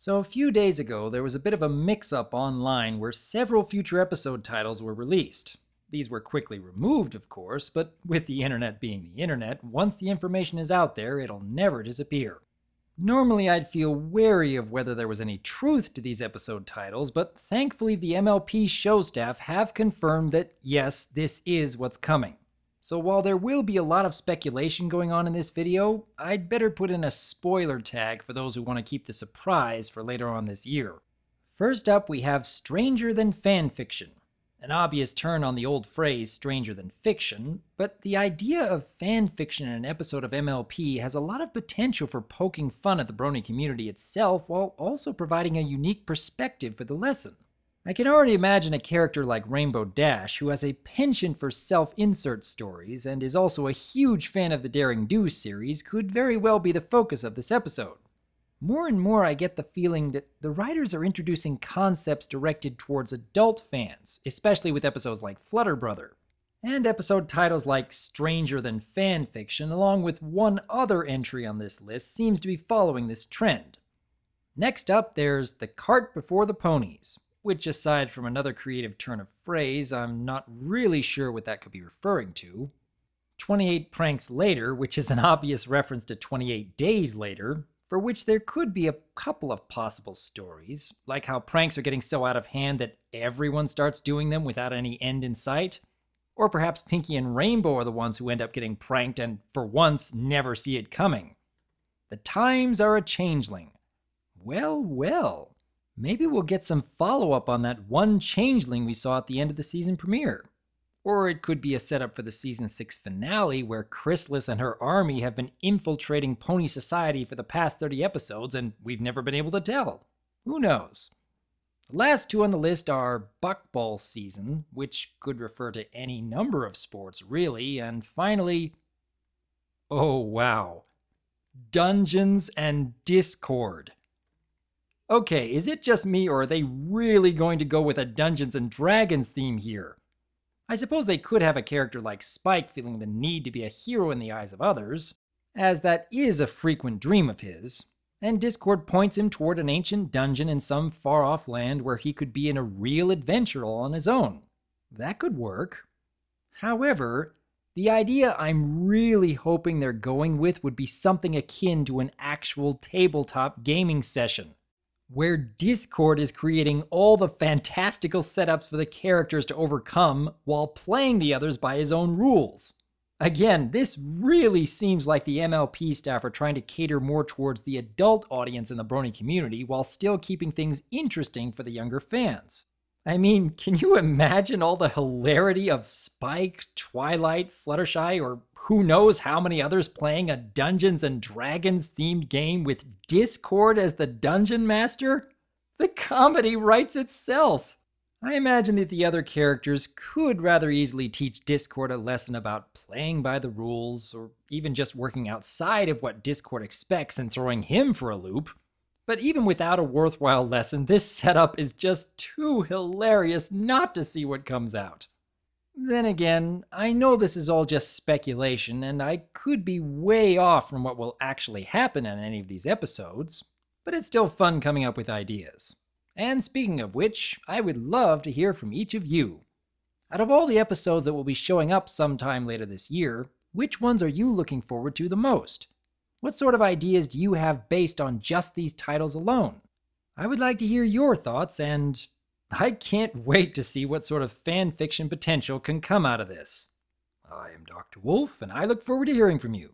So, a few days ago, there was a bit of a mix up online where several future episode titles were released. These were quickly removed, of course, but with the internet being the internet, once the information is out there, it'll never disappear. Normally, I'd feel wary of whether there was any truth to these episode titles, but thankfully, the MLP show staff have confirmed that yes, this is what's coming. So while there will be a lot of speculation going on in this video, I'd better put in a spoiler tag for those who want to keep the surprise for later on this year. First up, we have Stranger Than Fanfiction. An obvious turn on the old phrase stranger than fiction, but the idea of fanfiction in an episode of MLP has a lot of potential for poking fun at the brony community itself while also providing a unique perspective for the lesson. I can already imagine a character like Rainbow Dash, who has a penchant for self-insert stories and is also a huge fan of the Daring Do series, could very well be the focus of this episode. More and more I get the feeling that the writers are introducing concepts directed towards adult fans, especially with episodes like Flutter Brother, and episode titles like Stranger Than Fanfiction, along with one other entry on this list, seems to be following this trend. Next up, there's The Cart Before the Ponies, which, aside from another creative turn of phrase, I'm not really sure what that could be referring to. 28 Pranks Later, which is an obvious reference to 28 Days Later, for which there could be a couple of possible stories, like how pranks are getting so out of hand that everyone starts doing them without any end in sight. Or perhaps Pinky and Rainbow are the ones who end up getting pranked and, for once, never see it coming. The times are a-changling. Well, well. Maybe we'll get some follow-up on that one changeling we saw at the end of the season premiere. Or it could be a setup for the season 6 finale where Chrysalis and her army have been infiltrating Pony Society for the past 30 episodes and we've never been able to tell. Who knows? The last two on the list are Buckball Season, which could refer to any number of sports really, and finally, oh wow, Dungeons and Discord. Okay, is it just me or are they really going to go with a Dungeons and Dragons theme here? I suppose they could have a character like Spike feeling the need to be a hero in the eyes of others, as that is a frequent dream of his, and Discord points him toward an ancient dungeon in some far-off land where he could be in a real adventure all on his own. That could work. However, the idea I'm really hoping they're going with would be something akin to an actual tabletop gaming session, where Discord is creating all the fantastical setups for the characters to overcome while playing the others by his own rules. Again, this really seems like the MLP staff are trying to cater more towards the adult audience in the brony community while still keeping things interesting for the younger fans. I mean, can you imagine all the hilarity of Spike, Twilight, Fluttershy, or who knows how many others playing a Dungeons and Dragons themed game with Discord as the dungeon master? The comedy writes itself. I imagine that the other characters could rather easily teach Discord a lesson about playing by the rules, or even just working outside of what Discord expects and throwing him for a loop. But even without a worthwhile lesson, this setup is just too hilarious not to see what comes out. Then again, I know this is all just speculation, and I could be way off from what will actually happen in any of these episodes, but it's still fun coming up with ideas. And speaking of which, I would love to hear from each of you. Out of all the episodes that will be showing up sometime later this year, which ones are you looking forward to the most? What sort of ideas do you have based on just these titles alone? I would like to hear your thoughts, and I can't wait to see what sort of fan fiction potential can come out of this. I am Dr. Wolf, and I look forward to hearing from you.